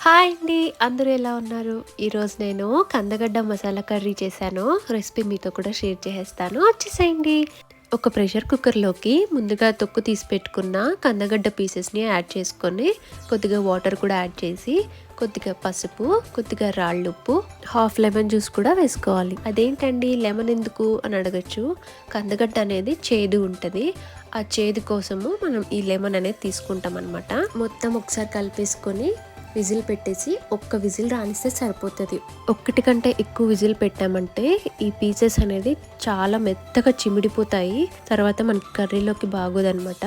Hi అండి. అందరూ ఎలా ఉన్నారు? ఈరోజు నేను కందగడ్డ మసాలా కర్రీ చేశాను. రెసిపీ మీతో కూడా షేర్ చేసేస్తాను. వచ్చేసేయండి. ఒక ప్రెషర్ కుక్కర్‌లోకి ముందుగా తొక్కు తీసి పెట్టుకున్న కందగడ్డ పీసెస్‌ని యాడ్ చేసుకొని, కొద్దిగా వాటర్ కూడా యాడ్ చేసి, కొద్దిగా పసుపు, కొద్దిగా రాళ్ళుప్పు, హాఫ్ లెమన్ జ్యూస్ కూడా వేసుకోవాలి. అదేంటండి లెమన్ ఎందుకు అని అడగొచ్చు. కందగడ్డ అనేది చేదు ఉంటది. ఆ చేదు కోసము మనం ఈ లెమన్ అనేది తీసుకుంటాం అనమాట. మొత్తం ఒకసారి కలిపేసుకొని విజిల్ పెట్టేసి ఒక్క విజిల్ రానిస్తే సరిపోతుంది. ఒక్కటి కంటే ఎక్కువ విజిల్ పెట్టామంటే ఈ పీసెస్ అనేది చాలా మెత్తగా చిమిడిపోతాయి. తర్వాత మనకి కర్రీలోకి బాగోదన్నమాట.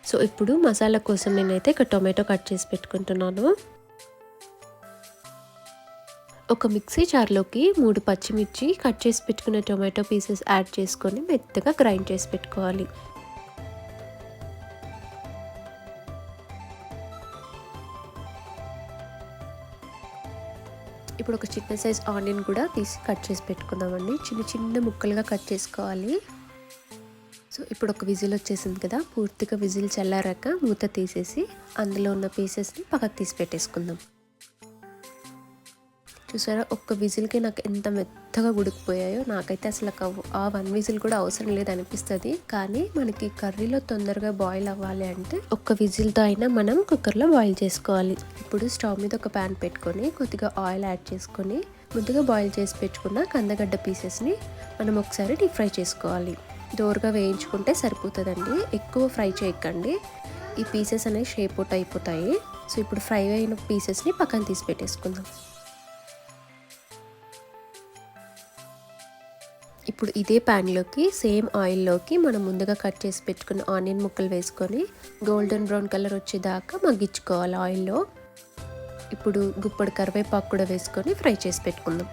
సో ఇప్పుడు మసాలా కోసం నేనైతే ఒక టొమాటో కట్ చేసి పెట్టుకుంటున్నాను. ఒక మిక్సీ జార్లోకి 3 పచ్చిమిర్చి కట్ చేసి పెట్టుకున్న టొమాటో పీసెస్ యాడ్ చేసుకొని మెత్తగా గ్రైండ్ చేసి పెట్టుకోవాలి. ఇప్పుడు ఒక చిన్న సైజ్ ఆనియన్ కూడా తీసి కట్ చేసి పెట్టుకుందామండి. చిన్న చిన్న ముక్కలుగా కట్ చేసుకోవాలి. సో ఇప్పుడు ఒక విజిల్ వచ్చేసింది కదా, పూర్తిగా విజిల్ చల్లారాక మూత తీసేసి అందులో ఉన్న పీసెస్ని పక్కకు తీసి పెట్టేసుకుందాం. చూసారా, ఒక్క విజిల్కి నాకు ఎంత మెత్తగా ఉడికిపోయాయో. నాకైతే అసలు ఆ 1 విజిల్ కూడా అవసరం లేదు అనిపిస్తుంది. కానీ మనకి కర్రీలో తొందరగా బాయిల్ అవ్వాలి అంటే ఒక్క విజిల్తో అయినా మనం కుక్కర్లో బాయిల్ చేసుకోవాలి. ఇప్పుడు స్టవ్ మీద ఒక ప్యాన్ పెట్టుకొని కొద్దిగా ఆయిల్ యాడ్ చేసుకొని ముందుగా బాయిల్ చేసి పెట్టుకున్న కందగడ్డ పీసెస్ని మనం ఒకసారి డీప్ ఫ్రై చేసుకోవాలి. దోరగా వేయించుకుంటే సరిపోతుందండి, ఎక్కువ ఫ్రై చేయకండి. ఈ పీసెస్ అనేవి షేప్ అవుట్ అయిపోతాయి. సో ఇప్పుడు ఫ్రై అయిన పీసెస్ని పక్కన తీసి పెట్టేసుకుందాం. ఇప్పుడు ఇదే ప్యాన్లోకి సేమ్ ఆయిల్లోకి మనం ముందుగా కట్ చేసి పెట్టుకున్న ఆనియన్ ముక్కలు వేసుకొని గోల్డెన్ బ్రౌన్ కలర్ వచ్చేదాకా మగ్గించుకోవాలి ఆయిల్లో. ఇప్పుడు గుప్పడి కరివేపాకు కూడా వేసుకొని ఫ్రై చేసి పెట్టుకుందాం.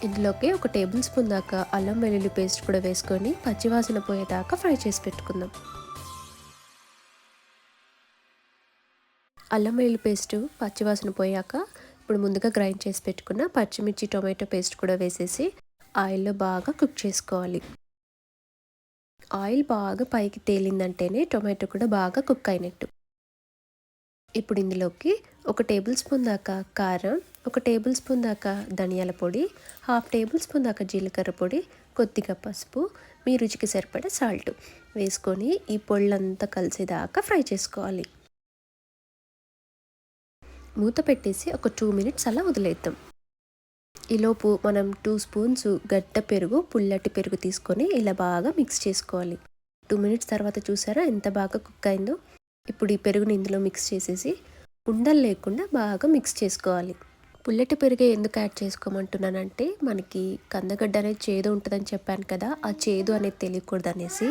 ఇందులోకి ఒక టేబుల్ స్పూన్ దాకా అల్లం వెల్లుల్లి పేస్ట్ కూడా వేసుకొని పచ్చివాసన పోయేదాకా ఫ్రై చేసి పెట్టుకుందాం. అల్లం వెల్లుల్లి పేస్ట్ పచ్చివాసన పోయాక ఇప్పుడు ముందుగా గ్రైండ్ చేసి పెట్టుకున్న పచ్చిమిర్చి టొమాటో పేస్ట్ కూడా వేసేసి ఆయిల్లో బాగా కుక్ చేసుకోవాలి. ఆయిల్ బాగా పైకి తేలిందంటేనే టొమాటో కూడా బాగా కుక్ అయినట్టు. ఇప్పుడు ఇందులోకి ఒక టేబుల్ స్పూన్ దాకా కారం, ఒక టేబుల్ స్పూన్ దాకా ధనియాల పొడి, హాఫ్ టేబుల్ స్పూన్ దాకా జీలకర్ర పొడి, కొద్దిగా పసుపు, మీ రుచికి సరిపడా సాల్ట్ వేసుకొని ఈ పొళ్ళంతా కలిసేదాకా ఫ్రై చేసుకోవాలి. మూత పెట్టేసి ఒక 2 మినిట్స్ అలా వదిలేద్దాం. ఈలోపు మనం 2 స్పూన్స్ గడ్డ పెరుగు, పుల్లటి పెరుగు తీసుకొని ఇలా బాగా మిక్స్ చేసుకోవాలి. 2 మినిట్స్ తర్వాత చూసారా ఎంత బాగా కుక్ అయిందో. ఇప్పుడు ఈ పెరుగుని ఇందులో మిక్స్ చేసేసి ఉండలు లేకుండా బాగా మిక్స్ చేసుకోవాలి. పుల్లటి పెరుగే ఎందుకు యాడ్ చేసుకోమంటున్నానంటే మనకి కందగడ్డ అనేది చేదు ఉంటుందని చెప్పాను కదా, ఆ చేదు అనేది తెలియకూడదు అనేసి.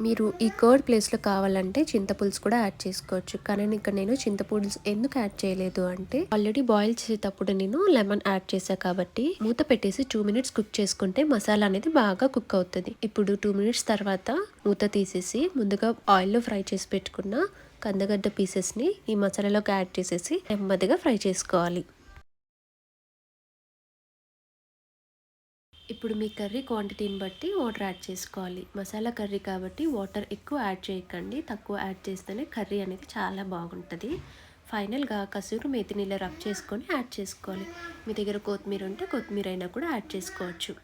మీరు ఈ కర్డ్ ప్లేస్లో కావాలంటే చింతపులుసు కూడా యాడ్ చేసుకోవచ్చు. కానీ ఇక్కడ నేను చింతపులుసు ఎందుకు యాడ్ చేయలేదు అంటే ఆల్రెడీ బాయిల్ చేసేటప్పుడు నేను లెమన్ యాడ్ చేసా కాబట్టి మూత పెట్టేసి 2 మినిట్స్ కుక్ చేసుకుంటే మసాలా అనేది బాగా కుక్ అవుతుంది. ఇప్పుడు 2 మినిట్స్ తర్వాత మూత తీసేసి ముందుగా ఆయిల్లో ఫ్రై చేసి పెట్టుకున్న కందగడ్డ పీసెస్ని ఈ మసాలాలోకి యాడ్ చేసేసి నెమ్మదిగా ఫ్రై చేసుకోవాలి. ఇప్పుడు మీ కర్రీ క్వాంటిటీని బట్టి వాటర్ యాడ్ చేసుకోవాలి. మసాలా కర్రీ కాబట్టి వాటర్ ఎక్కువ యాడ్ చేయకండి, తక్కువ యాడ్ చేస్తేనే కర్రీ అనేది చాలా బాగుంటుంది. ఫైనల్గా కసూరి మేతిని ఇలా రబ్ చేసుకొని యాడ్ చేసుకోవాలి. మీ దగ్గర కొత్తిమీర ఉంటే కొత్తిమీర అయినా కూడా యాడ్ చేసుకోవచ్చు.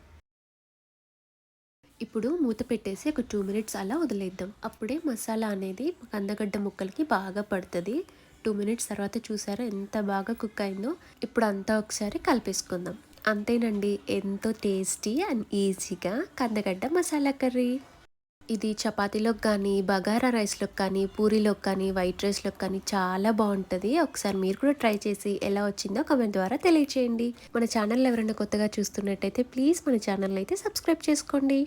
ఇప్పుడు మూత పెట్టేసి ఒక 2 మినిట్స్ అలా వదిలేద్దాం. అప్పుడే మసాలా అనేది కందగడ్డ ముక్కలకి బాగా పడుతుంది. 2 మినిట్స్ తర్వాత చూసారా ఎంత బాగా కుక్ అయిందో. ఇప్పుడు అంతా ఒకసారి కలిపేసుకుందాం. అంతేనండి, ఎంతో టేస్టీ అండ్ ఈజీగా కందగడ్డ మసాలా కర్రీ. ఇది చపాతీలోకి కానీ, బగారా రైస్లోకి కానీ, పూరీలోకి కానీ, వైట్ రైస్లోకి కానీ చాలా బాగుంటుంది. ఒకసారి మీరు కూడా ట్రై చేసి ఎలా వచ్చిందో కామెంట్ ద్వారా తెలియచేయండి. మన ఛానల్ ఎవరైనా కొత్తగా చూస్తున్నట్టయితే ప్లీజ్ మన ఛానల్ అయితే సబ్స్క్రైబ్ చేసుకోండి.